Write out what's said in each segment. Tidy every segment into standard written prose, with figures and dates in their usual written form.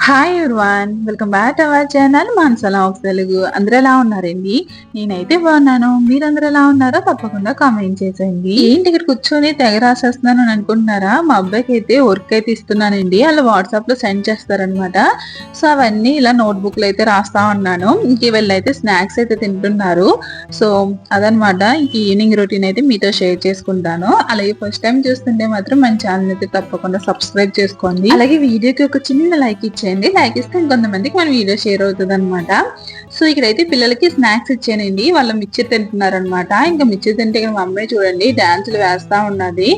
Hi everyone, welcome back to our channel Manasa vlogs Telugu. అందరూ ఎలా ఉన్నారండి? నేనైతే బాగున్నాను. మీరందరూ ఎలా ఉన్నారో తప్పకుండా కామెంట్ చేసేయండి. ఏంటి ఇక్కడ కూర్చొని తెగ రాసేస్తున్నాను అని అనుకుంటున్నారా? మా అబ్బాయికి అయితే వర్క్ అయితే ఇస్తున్నానండి. వాళ్ళు వాట్సాప్ లో సెండ్ చేస్తారనమాట. సో అవన్నీ ఇలా నోట్ బుక్ లో అయితే రాస్తా ఉన్నాను. ఇంక వీళ్ళైతే స్నాక్స్ అయితే తింటున్నారు. సో అదనమాట ఇంక ఈవినింగ్ రొటీన్ అయితే మీతో షేర్ చేసుకుంటాను. అలాగే ఫస్ట్ టైం చూస్తుంటే మాత్రం మన ఛానల్ అయితే తప్పకుండా సబ్స్క్రైబ్ చేసుకోండి. అలాగే వీడియోకి ఒక చిన్న లైక్ ఇచ్చేయండి. లైక్ ఇస్తే ఇంకొంతమందికి మన వీడియో షేర్ అవుతుంది అనమాట. సో ఇక్కడైతే పిల్లలకి స్నాక్స్ ఇచ్చానండి. వాళ్ళు మిక్చర్ తింటున్నారు అనమాట. ఇంకా మిక్చర్ తింటే ఇక్కడ మా అమ్మాయి చూడండి డాన్సులు వేస్తా ఉన్నది.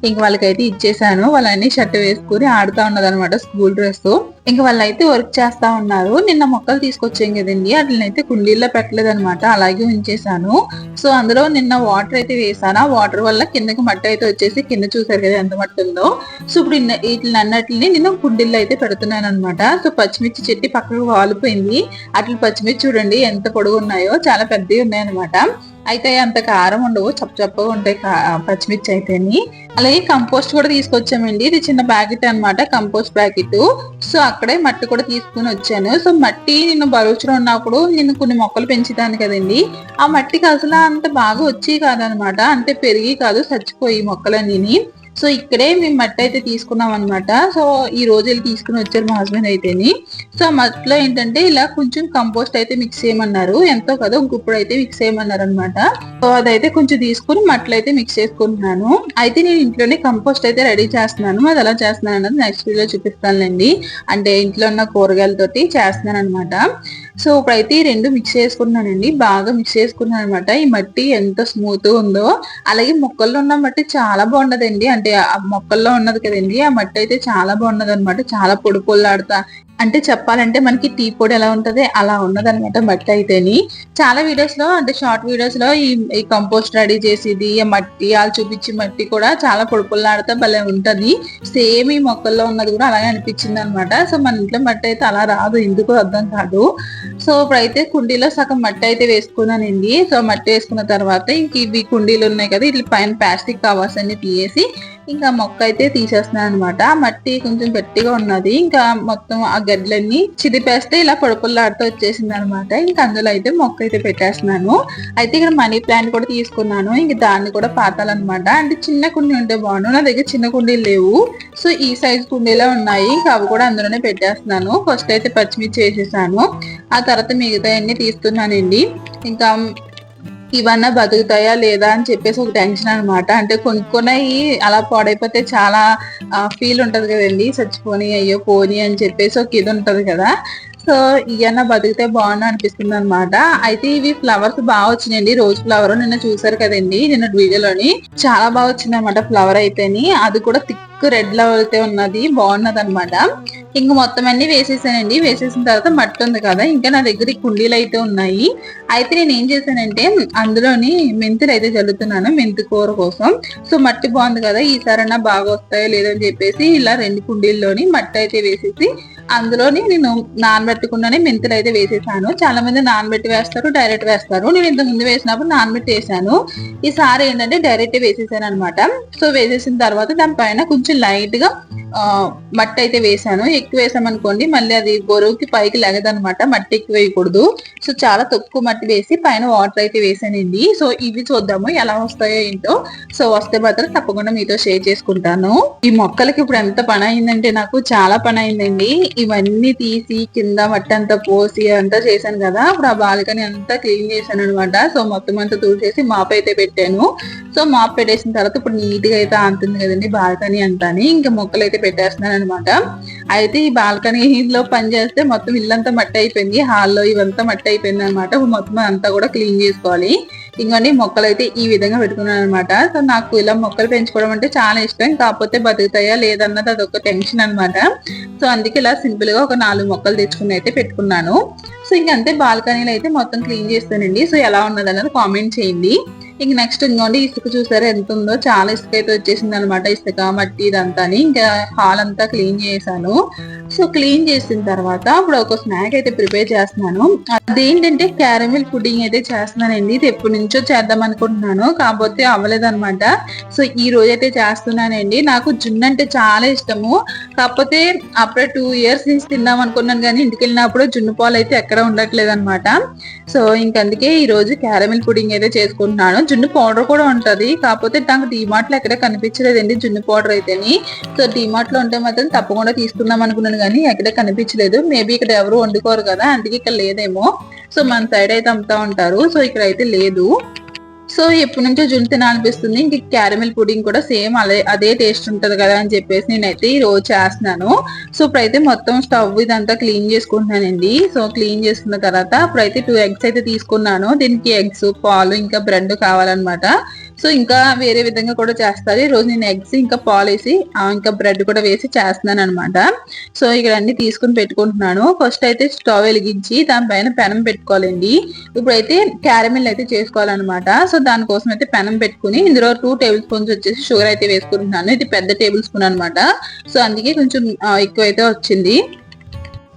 ఇంక వాళ్ళకైతే ఇచ్చేసాను. వాళ్ళని షర్ట్ వేసుకుని ఆడుతా ఉన్నది అనమాట, స్కూల్ డ్రెస్. ఇంక వాళ్ళైతే వర్క్ చేస్తా ఉన్నారు. నిన్న మొక్కలు తీసుకొచ్చాం కదండి, వాటినైతే కుండీల్లో పెట్టలేదు అనమాట, అలాగే ఉంచేసాను. సో అందులో నిన్న వాటర్ అయితే వేసాను. ఆ వాటర్ వల్ల కిందకి మట్టి అయితే వచ్చేసి కింద చూసారు కదా ఎంత మట్టి ఉందో. సో ఇప్పుడు వీటిని అన్నట్లని నేను కుండీల్లో అయితే పెడుతున్నాను అనమాట. సో పచ్చిమిర్చి చెట్టు పక్కకు వాలిపోయింది. అట్లా పచ్చిమిర్చి చూడండి ఎంత పొడుగు ఉన్నాయో, చాలా పెద్దవి ఉన్నాయన్నమాట. అయితే అంత కారం ఉండవు, చప్పగా ఉంటాయి పచ్చిమిర్చి అయితేని. అలాగే కంపోస్ట్ కూడా తీసుకొచ్చామండి. ఇది చిన్న ప్యాకెట్ అనమాట, కంపోస్ట్ ప్యాకెట్. సో అక్కడే మట్టి కూడా తీసుకుని వచ్చాను. సో మట్టి నేను బరువులో ఉన్నప్పుడు నేను కొన్ని మొక్కలు పెంచుతాను కదండి, ఆ మట్టికి అసలు అంత బాగా వచ్చి కాదనమాట, అంటే పెరిగి కాదు, చచ్చిపోయి మొక్కలన్నీ. సో ఇక్కడే మేము మట్టి అయితే తీసుకున్నాం అనమాట. సో ఈ రోజు వెళ్ళి తీసుకుని వచ్చారు మా హస్బెండ్ అయితేని. సో మట్టిలో ఏంటంటే ఇలా కొంచెం కంపోస్ట్ అయితే మిక్స్ చేయమన్నారు, ఎంతో కదా గుప్పుడు అయితే మిక్స్ చేయమన్నారు అనమాట. సో అదైతే కొంచెం తీసుకుని మట్టిలో అయితే మిక్స్ చేసుకుంటున్నాను. అయితే నేను ఇంట్లోనే కంపోస్ట్ అయితే రెడీ చేస్తున్నాను. అది ఎలా చేస్తున్నాను అన్నది నెక్స్ట్ వీడియో చూపిస్తానులేండి. అంటే ఇంట్లో ఉన్న కూరగాయలతోటి చేస్తున్నాను అనమాట. సో ఇప్పుడైతే రెండు మిక్స్ చేసుకున్నానండి, బాగా మిక్స్ చేసుకున్నాను అనమాట. ఈ మట్టి ఎంత స్మూత్ ఉందో, అలాగే మొక్కల్లో ఉన్న మట్టి చాలా బాగుండదండి. అంటే ఆ మొక్కల్లో ఉన్నది కదండి, ఆ మట్టి అయితే చాలా బాగున్నది అనమాట. చాలా పొడి పొల్లాడుతా, అంటే చెప్పాలంటే మనకి టీ పొడి ఎలా ఉంటది అలా ఉన్నదనమాట మట్టి అయితేని. చాలా వీడియోస్ లో, అంటే షార్ట్ వీడియోస్ లో ఈ కంపోస్ట్ రెడీ చేసేది, మట్టి వాళ్ళు చూపించి మట్టి కూడా చాలా పొడిపుల్లాడితే భలే ఉంటది. సేమ్ ఈ మొక్కల్లో ఉన్నది కూడా అలాగే అనిపించింది అనమాట. సో మన ఇంట్లో మట్టి అయితే అలా రాదు, ఎందుకు అర్థం కాదు. సో ఇప్పుడైతే కుండీలో సగం మట్టి అయితే వేసుకున్నానండి. సో మట్టి వేసుకున్న తర్వాత ఇంక ఇవి కుండీలు ఉన్నాయి కదా, ఇట్లా పైన ప్లాస్టిక్ కవర్స్ అన్ని తీసేసి ఇంకా మొక్క అయితే తీసేస్తున్నాను అనమాట. మట్టి కొంచెం గట్టిగా ఉన్నది, ఇంకా మొత్తం ఆ గడ్డలన్నీ చిదిపేస్తే ఇలా పొడపుల్లాడుతూ వచ్చేసింది అనమాట. ఇంకా అందులో అయితే మొక్క అయితే పెట్టేస్తున్నాను. అయితే ఇక్కడ మనీ ప్లాంట్ కూడా తీసుకున్నాను, ఇంక దాన్ని కూడా పాతాలన్నమాట. అంటే చిన్న కుండీ ఉంటే బాగుండు, నా దగ్గర చిన్న కుండీలు లేవు. సో ఈ సైజ్ కుండీలో ఉన్నాయి, ఇంకా అవి కూడా అందులోనే పెట్టేస్తున్నాను. ఫస్ట్ అయితే పచ్చిమిర్చి వేసేసాను, ఆ తర్వాత మిగతా అన్ని తీస్తున్నానండి. ఇంకా ఇవన్నా బతుకుతాయా లేదా అని చెప్పేసి ఒక టెన్షన్ అనమాట. అంటే కొనుక్కున్నాయి అలా పాడైపోతే చాలా ఫీల్ ఉంటది కదండి, చచ్చిపోని అయ్యో పోని అని చెప్పేసి ఒక ఇది ఉంటది కదా. సో ఇవన్నా బతికితే బాగుండు అనిపిస్తుంది అనమాట. అయితే ఇవి ఫ్లవర్స్ బాగా వచ్చినాయండి, రోజ్ ఫ్లవర్ నిన్న చూసారు కదండి, నిన్న వీడియోలోని చాలా బాగా వచ్చింది అనమాట ఫ్లవర్ అయితేని. అది కూడా థిక్ రెడ్ లో అయితే ఉన్నది, బాగున్నది అనమాట. ఇంక మొత్తం అన్ని వేసేసానండి. వేసేసిన తర్వాత మట్టి ఉంది కదా, ఇంకా నా దగ్గర కుండీలు అయితే ఉన్నాయి. అయితే నేను ఏం చేశానంటే అందులోని మెంతులు అయితే చల్లుతున్నాను, మెంతి కూర కోసం. సో మట్టి బాగుంది కదా, ఈసారైనా బాగా వస్తాయో లేదని చెప్పేసి ఇలా రెండు కుండీల్లోని మట్టి అయితే వేసేసి అందులోని నేను నానబెట్టకుండానే మెంతులు అయితే వేసేసాను. చాలా మంది నానబెట్టి వేస్తారు, డైరెక్ట్ వేస్తారు. నేను ఇంత ముందు వేసినప్పుడు నానబెట్టి వేసాను. ఈసారి ఏంటంటే డైరెక్ట్ వేసేసాను అనమాట. సో వేసేసిన తర్వాత దానిపైన కొంచెం లైట్ గా మట్టి అయితే వేసాను. ఎక్కువ వేసామనుకోండి మళ్ళీ అది బరువుకి పైకి లెగదనమాట, మట్టి ఎక్కువ వేయకూడదు. సో చాలా తక్కువ మట్టి వేసి పైన వాటర్ అయితే వేసానండి. సో ఇవి చూద్దాము ఎలా వస్తాయో ఏంటో. సో వస్తే మాత్రం తప్పకుండా మీతో షేర్ చేసుకుంటాను. ఈ మొక్కలకి ఇప్పుడు ఎంత పని అయిందంటే నాకు చాలా పని అయిందండి. ఇవన్నీ తీసి కింద మట్టి అంతా పోసి అంతా చేశాను కదా, ఇప్పుడు ఆ బాల్కనీ అంతా క్లీన్ చేశాను అనమాట. సో మొత్తం అంతా తుడిచేసి మాప్ అయితే పెట్టాను. సో మాప్ పెట్టేసిన తర్వాత ఇప్పుడు నీట్ గా అయితే ఆంతుంది కదండి బాల్కనీ అంతా, ఇంకా మొక్కలు అయితే పెట్టేస్తున్నాను అనమాట. అయితే ఈ బాల్కనీలో పని చేస్తే మొత్తం ఇల్లంతా మట్టి అయిపోయింది, హాల్లో ఇవంతా మట్టి అయిపోయింది అనమాట. మొత్తం అంతా కూడా క్లీన్ చేసుకోవాలి. ఇంకోండి మొక్కలు అయితే ఈ విధంగా పెట్టుకున్నాను అనమాట. సో నాకు ఇలా మొక్కలు పెంచుకోవడం అంటే చాలా ఇష్టం, కాకపోతే బతుకుతాయా లేదన్నది అదొక టెన్షన్ అనమాట. సో అందుకే ఇలా సింపుల్ గా ఒక 4 మొక్కలు తెచ్చుకుని అయితే పెట్టుకున్నాను. సో ఇంకంతే బాల్కనీలో అయితే మొత్తం క్లీన్ చేస్తానండి. సో ఎలా ఉన్నది అన్నది కామెంట్ చేయండి. ఇంక నెక్స్ట్ ఇంకోండి ఇసుక చూసారా ఎంత ఉందో, చాలా ఇసుక అయితే వచ్చేసింది అనమాట. ఇసుక మట్టి ఇదంతా ఇంకా హాల్ అంతా క్లీన్ చేశాను. సో క్లీన్ చేసిన తర్వాత ఇప్పుడు ఒక స్నాక్ అయితే ప్రిపేర్ చేస్తున్నాను. అదేంటంటే క్యారమిల్ పుడ్డింగ్ అయితే చేస్తున్నానండి. ఇది ఎప్పటి నుంచో చేద్దాం అనుకుంటున్నాను, కాకపోతే అవ్వలేదు అనమాట. సో ఈ రోజు అయితే చేస్తున్నానండి. నాకు జున్ను అంటే చాలా ఇష్టము, కాకపోతే అప్పుడే 2 years నుంచి తిందాం అనుకున్నాను కానీ ఇంటికి వెళ్ళినప్పుడు జున్ను పాలు అయితే ఎక్కడ ఉండట్లేదు అనమాట. సో ఇంకందుకే ఈ రోజు క్యారమిల్ పుడ్డింగ్ అయితే చేసుకుంటున్నాను. జున్ను పౌడర్ కూడా ఉంటది, కాకపోతే నాకు డిమార్ట్ లో ఎక్కడ కనిపించలేదండి జున్ను పౌడర్ అయితేని. సో డిమార్ట్ లో ఉంటే మాత్రం తప్పకుండా తీసుకుందాం అనుకున్నాను కానీ ఎక్కడ కనిపించలేదు. మేబీ ఇక్కడ ఎవరు వండుకోరు కదా, అందుకే ఇక్కడ లేదేమో. సో మన సైడ్ అయితే అమ్ముతా ఉంటారు, సో ఇక్కడ అయితే లేదు. సో ఎప్పటి నుంచో జున్ను తినాలనిపిస్తుంది. ఇంక క్యారమిల్ పుడింగ్ కూడా సేమ్ అదే టేస్ట్ ఉంటది కదా అని చెప్పేసి నేనైతే ఈ రోజు చేస్తున్నాను. సో ఇప్పుడైతే మొత్తం స్టవ్ ఇదంతా క్లీన్ చేసుకుంటున్నానండి. సో క్లీన్ చేసుకున్న తర్వాత ఇప్పుడైతే 2 eggs అయితే తీసుకున్నాను. దీనికి ఎగ్స్, పాలు ఇంకా బ్రెడ్ కావాలన్నమాట. సో ఇంకా వేరే విధంగా కూడా చేస్తారు. ఈ రోజు నేను ఎగ్స్ ఇంకా పాలు వేసి ఇంకా బ్రెడ్ కూడా వేసి చేస్తున్నాను అనమాట. సో ఇక్కడ అన్ని తీసుకుని పెట్టుకుంటున్నాను. ఫస్ట్ అయితే స్టవ్ వెలిగించి దానిపైన పెనం పెట్టుకోవాలండి. ఇప్పుడైతే క్యారమిల్ అయితే చేసుకోవాలన్నమాట. సో దానికోసం అయితే పెనం పెట్టుకుని ఇందులో 2 tablespoons వచ్చేసి షుగర్ అయితే వేసుకుంటున్నాను. ఇది పెద్ద టేబుల్ స్పూన్ అనమాట. సో అందుకే కొంచెం ఎక్కువ అయితే వచ్చింది.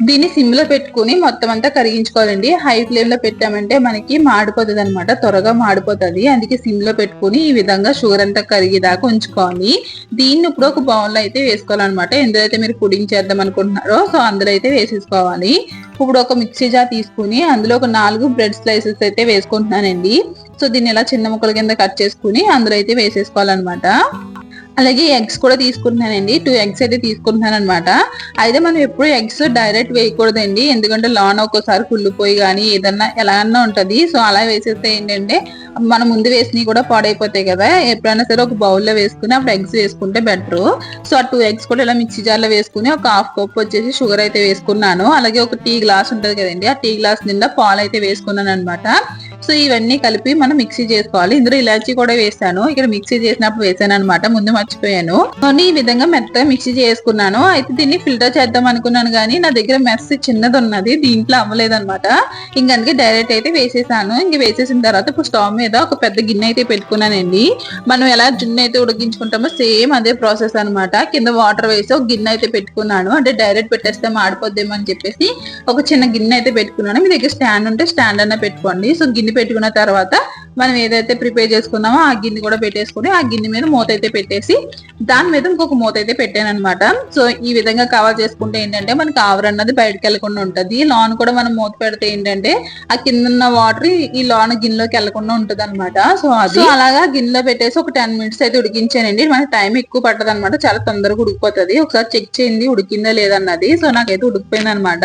దీన్ని సిమ్ లో పెట్టుకుని మొత్తం అంతా కరిగించుకోవాలండి. హై ఫ్లేమ్ లో పెట్టామంటే మనకి మాడిపోతుంది అనమాట, త్వరగా మాడిపోతుంది. అందుకే సిమ్ లో పెట్టుకుని ఈ విధంగా షుగర్ అంతా కరిగేదాకా ఉంచుకోవాలి. దీన్ని ఇప్పుడు ఒక బౌల్ లో అయితే వేసుకోవాలన్నమాట. ఎందులో అయితే మీరు పుడింగ్ చేద్దాం అనుకుంటున్నారో సో అందులో అయితే వేసేసుకోవాలి. ఇప్పుడు ఒక మిక్సీ జార్ తీసుకుని అందులో ఒక 4 బ్రెడ్ స్లైసెస్ అయితే వేసుకుంటున్నానండి. సో దీన్ని ఇలా చిన్న ముక్కల కింద కట్ చేసుకుని అందులో అయితే వేసేసుకోవాలన్నమాట. అలాగే ఎగ్స్ కూడా తీసుకుంటున్నానండి. 2 eggs అయితే తీసుకుంటున్నాను అనమాట. అయితే మనం ఎప్పుడు ఎగ్స్ డైరెక్ట్ వేయకూడదండి, ఎందుకంటే లోన ఒక్కోసారి కుళ్ళిపోయి కానీ ఏదన్నా ఎలాగన్నా ఉంటది. సో అలా వేసేస్తే ఏంటంటే మనం ముందు వేసినవి కూడా పాడైపోతాయి కదా. ఎప్పుడైనా సరే ఒక బౌల్లో వేసుకుని అప్పుడు ఎగ్స్ వేసుకుంటే బెటర్. సో ఆ 2 eggs కూడా ఇలా మిక్సీ జార్లో వేసుకుని ఒక 1/2 cup వచ్చేసి షుగర్ అయితే వేసుకున్నాను. అలాగే ఒక టీ గ్లాస్ ఉంటది కదండి, ఆ టీ గ్లాస్ నిండా పాలు అయితే వేసుకున్నాను అనమాట. సో ఇవన్నీ కలిపి మనం మిక్సీ చేసుకోవాలి. ఇందులో ఇలాచీ కూడా వేసాను, ఇక్కడ మిక్సీ చేసినప్పుడు వేసాను అనమాట, ముందు మర్చిపోయాను. ఈ విధంగా మెత్తగా మిక్సీ చేసుకున్నాను. అయితే దీన్ని ఫిల్టర్ చేద్దాం అనుకున్నాను కానీ నా దగ్గర మెస్ చిన్నది ఉన్నది, దీంట్లో అవ్వలేదన్నమాట. ఇంక అందుకే డైరెక్ట్ అయితే వేసేసాను. ఇంక వేసేసిన తర్వాత ఇప్పుడు స్టవ్ మీద ఒక పెద్ద గిన్నె అయితే పెట్టుకున్నానండి. మనం ఎలా జున్ను అయితే ఉడికించుకుంటామో సేమ్ అదే ప్రాసెస్ అనమాట. కింద వాటర్ వేసి ఒక గిన్నె అయితే పెట్టుకున్నాను, అంటే డైరెక్ట్ పెట్టేస్తే మాడిపోద్దేమో అని చెప్పేసి ఒక చిన్న గిన్నె అయితే పెట్టుకున్నాను. మీ దగ్గర స్టాండ్ ఉంటే స్టాండ్ అన్న పెట్టుకోండి. సో గిన్నె పెట్టుకున్న తర్వాత మనం ఏదైతే ప్రిపేర్ చేసుకున్నామో ఆ గిన్నె కూడా పెట్టేసుకుని ఆ గిన్నె మీద మూత అయితే పెట్టేసి దాని మీద ఇంకొక మూత అయితే పెట్టాను అనమాట. సో ఈ విధంగా కవర్ చేసుకుంటే ఏంటంటే మనకి ఆవిరి అన్నది బయటకు వెళ్లకుండా ఉంటది. లాన్ కూడా మనం మూత పెడితే ఏంటంటే ఆ కింద ఉన్న వాటర్ ఈ లాన్ గిన్నెలోకి వెళ్లకుండా ఉంటది అనమాట. సో అది అలాగా గిన్నెలో పెట్టేసి ఒక 10 minutes అయితే ఉడికించానండి. మనకి టైం ఎక్కువ పట్టదు అనమాట, చాలా తొందరగా ఉడికిపోతుంది. ఒకసారి చెక్ చేయండి ఉడికిందా లేదన్నది. సో నాకైతే ఉడికిపోయింది అనమాట.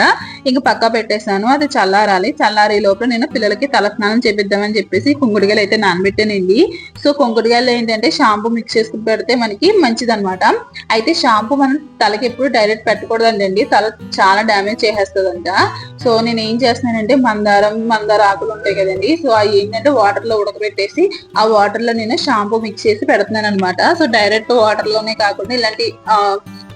ఇంక పక్క పెట్టేశాను, అది చల్లారాలి. చల్లారే లోపల నేను పిల్లలకి తలస్నానం చేపిద్దామని చెప్పేసి కుంకుడుగాయలు అయితే నానబెట్టానండి. సో కుంకుడుగాయలు ఏంటంటే షాంపూ మిక్స్ చేసుకుని పెడితే మనకి మంచిది అనమాట. అయితే షాంపూ మనం తలకి ఎప్పుడు డైరెక్ట్ పెట్టకూడదండి, తల చాలా డ్యామేజ్ చేసేస్తుందంట. సో నేను ఏం చేస్తున్నానంటే మందార ఆకులు ఉంటాయి కదండి, సో అవి ఏంటంటే వాటర్ లో ఉడకబెట్టేసి ఆ వాటర్ లో నేను షాంపూ మిక్స్ చేసి పెడుతున్నాను అనమాట. సో డైరెక్ట్ వాటర్ లోనే కాకుండా ఇలాంటి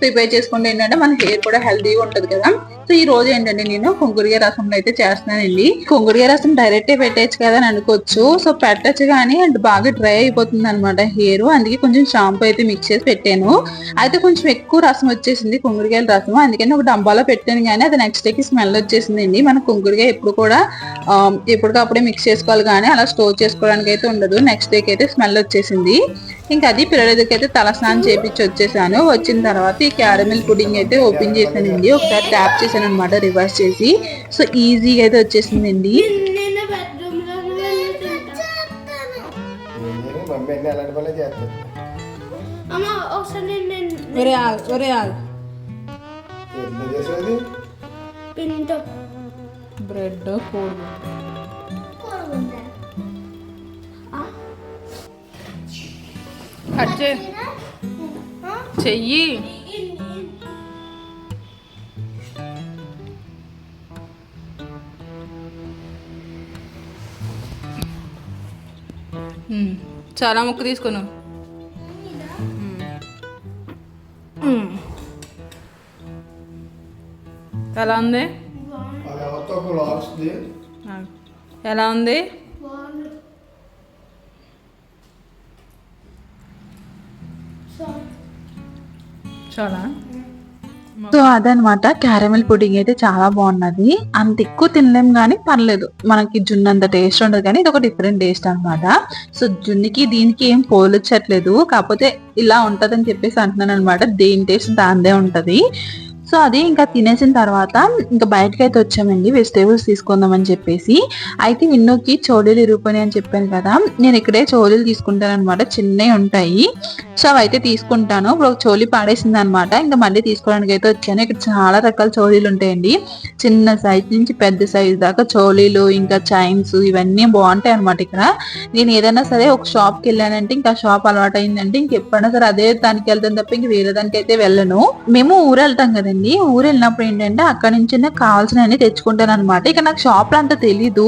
ప్రిపేర్ చేసుకుంటే ఏంటంటే మన హెయిర్ కూడా హెల్తీగా ఉంటది కదా. సో ఈ రోజు ఏంటంటే నేను కుంకుడుగాయ రసంలో అయితే చేస్తున్నానండి. కుంకుడుగాయ రసం డైరెక్టే పెట్టచ్చు కదా అని అనుకోవచ్చు. సో పెట్టచ్చు కానీ అంటే బాగా డ్రై అయిపోతుంది అనమాట హెయిర్, అందుకే కొంచెం షాంపూ అయితే మిక్స్ చేసి పెట్టాను. అయితే కొంచెం ఎక్కువ రసం వచ్చేసింది కుంకుడుగాయల రసం, అందుకని ఒక డబ్బాలో పెట్టాను కానీ అది నెక్స్ట్ డేకి స్మెల్ వచ్చేసిందండి. మన కుంకుడుగాయ ఎప్పుడు కూడా ఎప్పటికప్పుడే మిక్స్ చేసుకోవాలి కానీ అలా స్టోర్ చేసుకోవడానికి అయితే ఉండదు. నెక్స్ట్ డేకి అయితే స్మెల్ వచ్చేసింది. ఇంకా అది పిల్లలకైతే తలస్నానం చేపించి వచ్చేసాను. వచ్చిన తర్వాత ఈ క్యారమిల్ పుడింగ్ అయితే ఓపెన్ చేశానండి. ఒకసారి ట్యాప్ చేశాను అనమాట రివర్స్ చేసి. సో ఈజీగా అయితే వచ్చేసిందండి. బ్రెడ్ కట్ చెయ్యి. చాలా ముక్కు తీసుకున్నావు. ఎలా ఉంది? ఎలా ఉంది? చాలా. సో అదనమాట, క్యారమెల్ పుడింగ్ అయితే చాలా బాగున్నది. అంత ఎక్కువ తినలేం కానీ పర్లేదు, మనకి జున్ను అంత టేస్ట్ ఉండదు కానీ ఇది ఒక డిఫరెంట్ టేస్ట్ అనమాట. సో జున్నుకి దీనికి ఏం పోల్చట్లేదు, కాకపోతే ఇలా ఉంటదని చెప్పేసి అంటున్నాను అనమాట. దేని టేస్ట్ దాందే ఉంటది. సో అది ఇంకా తినేసిన తర్వాత ఇంకా బయటకి అయితే వచ్చామండి వెజిటేబుల్స్ తీసుకుందామని చెప్పేసి. అయితే విన్నుకి చోళీలు ఇరిగిపోయినాయి అని చెప్పాను కదా, నేను ఇక్కడే చోళీలు తీసుకుంటాను అనమాట. చిన్నవి ఉంటాయి, సో అవి అయితే తీసుకుంటాను. ఇప్పుడు ఒక చోళీ పాడేసింది అనమాట, ఇంకా మళ్ళీ తీసుకోవడానికి అయితే వచ్చాను. ఇక్కడ చాలా రకాల చోళీలు ఉంటాయండి, చిన్న సైజ్ నుంచి పెద్ద సైజ్ దాకా చోళీలు, ఇంకా చైన్స్, ఇవన్నీ బాగుంటాయి అనమాట. ఇక్కడ నేను ఏదైనా సరే ఒక షాప్కి వెళ్ళానంటే ఇంకా షాప్ అలవాటు అయిందంటే ఇంకెప్పుడైనా సరే అదే దానికి వెళ్తాను తప్ప ఇంక వేరే దానికి అయితే వెళ్ళను. మేము ఊరు వెళ్తాం కదండి, ఊరు వెళ్ళినప్పుడు ఏంటంటే అక్కడ నుంచి కావాల్సినవన్నీ తెచ్చుకుంటాను అనమాట. ఇక నాకు షాప్ లో అంత తెలీదు,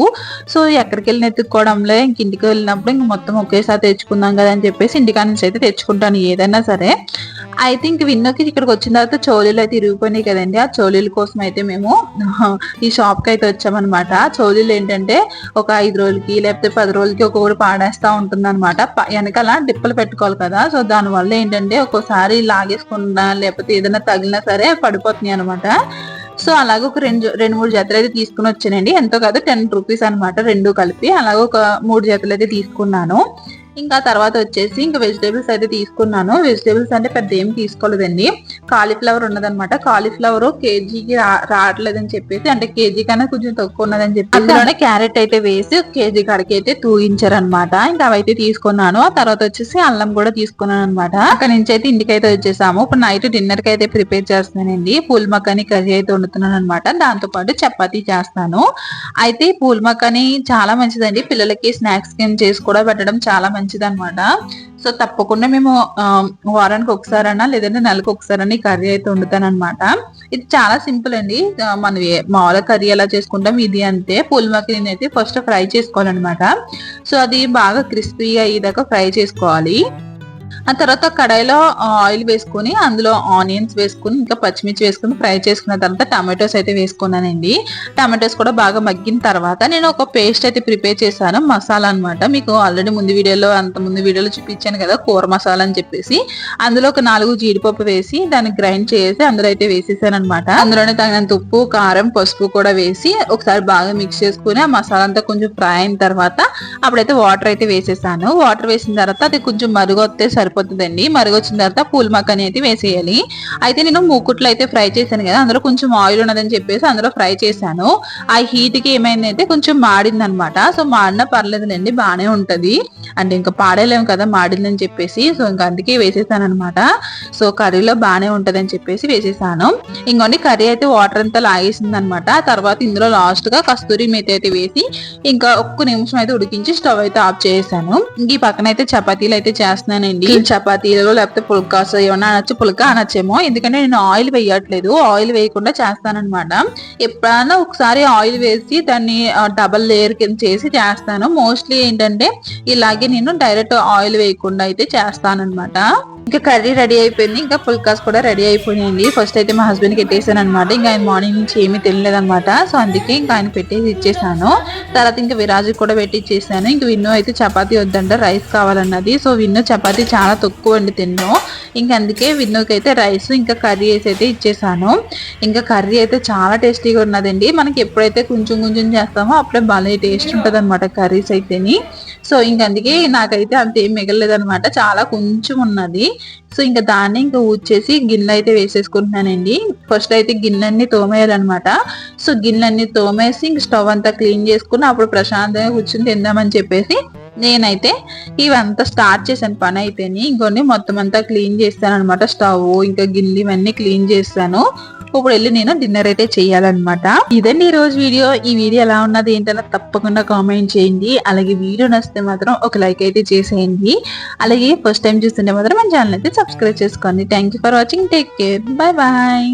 సో ఎక్కడికి వెళ్ళిన ఎత్తుక్కోవడంలో ఇంక ఇంటికి వెళ్ళినప్పుడు ఇంక మొత్తం ఒకేసారి తెచ్చుకుందాం కదా అని చెప్పేసి ఇంటికా నుంచి అయితే తెచ్చుకుంటాను ఏదైనా సరే. అయితే ఇంక విన్నోకి ఇక్కడికి వచ్చిన తర్వాత చోళీలు అయితే ఇరిగిపోయినాయి కదండి, ఆ చోళీల కోసం అయితే మేము ఈ షాప్ కి అయితే వచ్చామన్నమాట. చోళీలు ఏంటంటే ఒక 5 రోజులకి లేకపోతే 10 రోజులకి ఒక్కొక్కటి పాడేస్తా ఉంటుంది అనమాట. వెనకాల డిప్పలు పెట్టుకోవాలి కదా, సో దాని వల్ల ఏంటంటే ఒక్కోసారి లాగేసుకున్నా లేకపోతే ఏదైనా తగిలినా సరే పడిపోతున్నాయి అనమాట. సో అలాగే ఒక 2-3 జతలు అయితే తీసుకుని వచ్చానండి. ఎంతో కాదు 10 రూపీస్ అనమాట, 2 కలిపి. అలాగే ఒక 3 జతలు అయితే తీసుకున్నాను. ఇంకా తర్వాత వచ్చేసి ఇంకా వెజిటేబుల్స్ అయితే తీసుకున్నాను. వెజిటేబుల్స్ అంటే పెద్ద ఏం తీసుకోలేదండి. కాలీఫ్లవర్ ఉన్నదనమాట, కాలీఫ్లవర్ కేజీకి రావట్లేదని చెప్పేసి, అంటే కేజీ కన్నా కొంచెం తక్కువ ఉన్నదని చెప్పి అందులోనే క్యారెట్ అయితే వేసి కేజీ కాడికి అయితే తూగించారనమాట. ఇంకా అవైతే తీసుకున్నాను. ఆ తర్వాత వచ్చేసి అల్లం కూడా తీసుకున్నాను అనమాట. అక్కడ నుంచి అయితే ఇంటికి అయితే వచ్చేసాము. ఇప్పుడు నైట్ డిన్నర్ కి అయితే ప్రిపేర్ చేస్తున్నానండి. పూల్ మకానీ కర్రీ అయితే వండుతున్నాను అనమాట. దాంతో పాటు చపాతీ చేస్తాను. అయితే పూల్ మకానీ చాలా మంచిదండి, పిల్లలకి స్నాక్స్ కింద చేసి కూడా పెట్టడం చాలా మంచిది అనమాట. సో తప్పకుండా మేము వారానికి ఒకసారన్నా లేదంటే నెలకు ఒకసారన్నా ఈ కర్రీ అయితే వండుతాను అనమాట. ఇది చాలా సింపుల్ అండి, మనం మామూలుగా కర్రీ ఎలా చేసుకుంటాం ఇది అంతే. పూల్ మకానీ అయితే ఫస్ట్ ఫ్రై చేసుకోవాలన్నమాట. సో అది బాగా క్రిస్పీగా అయ్యేదాకా ఫ్రై చేసుకోవాలి. ఆ తర్వాత కడాయిలో ఆయిల్ వేసుకుని అందులో ఆనియన్స్ వేసుకుని ఇంకా పచ్చిమిర్చి వేసుకుని ఫ్రై చేసుకున్న తర్వాత టమాటోస్ అయితే వేసుకున్నానండి. టమాటోస్ కూడా బాగా మగ్గిన తర్వాత నేను ఒక పేస్ట్ అయితే ప్రిపేర్ చేశాను, మసాలా అనమాట. మీకు ఆల్రెడీ ముందు వీడియోలో చూపించాను కదా కూర మసాలా అని చెప్పేసి. అందులో ఒక 4 జీడిపప్పు వేసి దాన్ని గ్రైండ్ చేసి అందులో అయితే వేసేసాను అనమాట. అందులోనే తగినంత ఉప్పు, కారం, పసుపు కూడా వేసి ఒకసారి బాగా మిక్స్ చేసుకుని ఆ మసాలా అంతా కొంచెం ఫ్రై అయిన తర్వాత అప్పుడైతే వాటర్ అయితే వేసేసాను. వాటర్ వేసిన తర్వాత అది కొంచెం మరుగొత్తే సరిపోతుందండి. మరుగొచ్చిన తర్వాత పూల్ మకానీ అయితే వేసేయాలి. అయితే నేను మూకుట్లో అయితే ఫ్రై చేశాను కదా, అందులో కొంచెం ఆయిల్ ఉన్నదని చెప్పేసి అందులో ఫ్రై చేశాను. ఆ హీట్ కి ఏమైందంటే కొంచెం మాడింది అనమాట. సో మాడినా పర్లేదులేండి, బాగానే ఉంటది. అంటే ఇంకా పాడేలేము కదా మాడిందని చెప్పేసి, సో ఇంకా అందుకే వేసేసాను అనమాట. సో కర్రీలో బాగానే ఉంటదని చెప్పేసి వేసేసాను. ఇంకోండి కర్రీ అయితే వాటర్ అంతా లాగేసింది అనమాట. ఆ తర్వాత ఇందులో లాస్ట్ గా కస్తూరి మేతి అయితే వేసి ఇంకా ఒక్క నిమిషం అయితే ఉడికించి స్టవ్ అయితే ఆఫ్ చేసాను. ఇంక ఈ పక్కన అయితే చపాతీలు అయితే చేస్తున్నానండి. చపాతీలు లేకపోతే పుల్కాస్ ఏమన్నా అనొచ్చు, పుల్కా అనొచ్చేమో, ఎందుకంటే నేను ఆయిల్ వేయట్లేదు, ఆయిల్ వేయకుండా చేస్తానన్నమాట. ఎప్పుడైనా ఒకసారి ఆయిల్ వేసి దాన్ని డబల్ లేయర్ కింద చేసి చేస్తాను. మోస్ట్లీ ఏంటంటే ఇలాగే నేను డైరెక్ట్ ఆయిల్ వేయకుండా అయితే చేస్తానన్నమాట. ఇంకా కర్రీ రెడీ అయిపోయింది, ఇంకా పుల్కాస్ కూడా రెడీ అయిపోయినాయండి. ఫస్ట్ అయితే మా హస్బెండ్ కి పెట్టేసాను అనమాట. ఇంకా ఆయన మార్నింగ్ నుంచి ఏమీ తినలేదనమాట. సో అందుకే ఇంకా ఆయన పెట్టేసి ఇచ్చేసాను. తర్వాత ఇంకా విరాజు కూడా పెట్టి ఇచ్చేసాను. ఇంక విన్ను అయితే చపాతీ వద్దంట, రైస్ కావాలన్నది. సో విన్ను చపాతీ చాలా తక్కువ అండి తిన్ను. ఇంకా అందుకే విన్నుకి అయితే రైస్ ఇంకా కర్రీ వేసి అయితే ఇచ్చేసాను. ఇంకా కర్రీ అయితే చాలా టేస్టీగా ఉన్నదండి. మనకి ఎప్పుడైతే కొంచెం కొంచెం చేస్తామో అప్పుడే భలే టేస్ట్ ఉంటది అనమాట కర్రీస్ అయితేని. సో ఇంక అందుకే నాకైతే అంతేం మిగలలేదనమాట, చాలా కొంచెం ఉన్నది. సో ఇంకా దాన్ని ఇంకా ఊడ్చేసి గిన్నె అయితే వేసేసుకుంటున్నానండి. ఫస్ట్ అయితే గిన్నెన్ని తోమేయాలన్నమాట. సో గిన్నెన్ని తోమేసి ఇంక స్టవ్ అంతా క్లీన్ చేసుకుని అప్పుడు ప్రశాంతంగా కూర్చొని తిందామని చెప్పేసి నేనైతే ఇవంతా స్టార్ట్ చేశాను పని అయితేని. ఇంకొన్ని మొత్తం అంతా క్లీన్ చేస్తాను అనమాట. స్టవ్ ఇంకా గిన్నెలు ఇవన్నీ క్లీన్ చేస్తాను. ఇప్పుడు వెళ్ళి నేను డిన్నర్ అయితే చెయ్యాలన్నమాట. ఇదండి ఈ రోజు వీడియో. ఈ వీడియో ఎలా ఉన్నది ఏంటన్నా తప్పకుండా కామెంట్ చేయండి. అలాగే వీడియో నచ్చితే మాత్రం ఒక లైక్ అయితే చేసేయండి. అలాగే ఫస్ట్ టైం చూస్తుంటే మాత్రం మన ఛానల్ అయితే సబ్స్క్రైబ్ చేసుకోండి. Thank you for watching. Take care. Bye bye.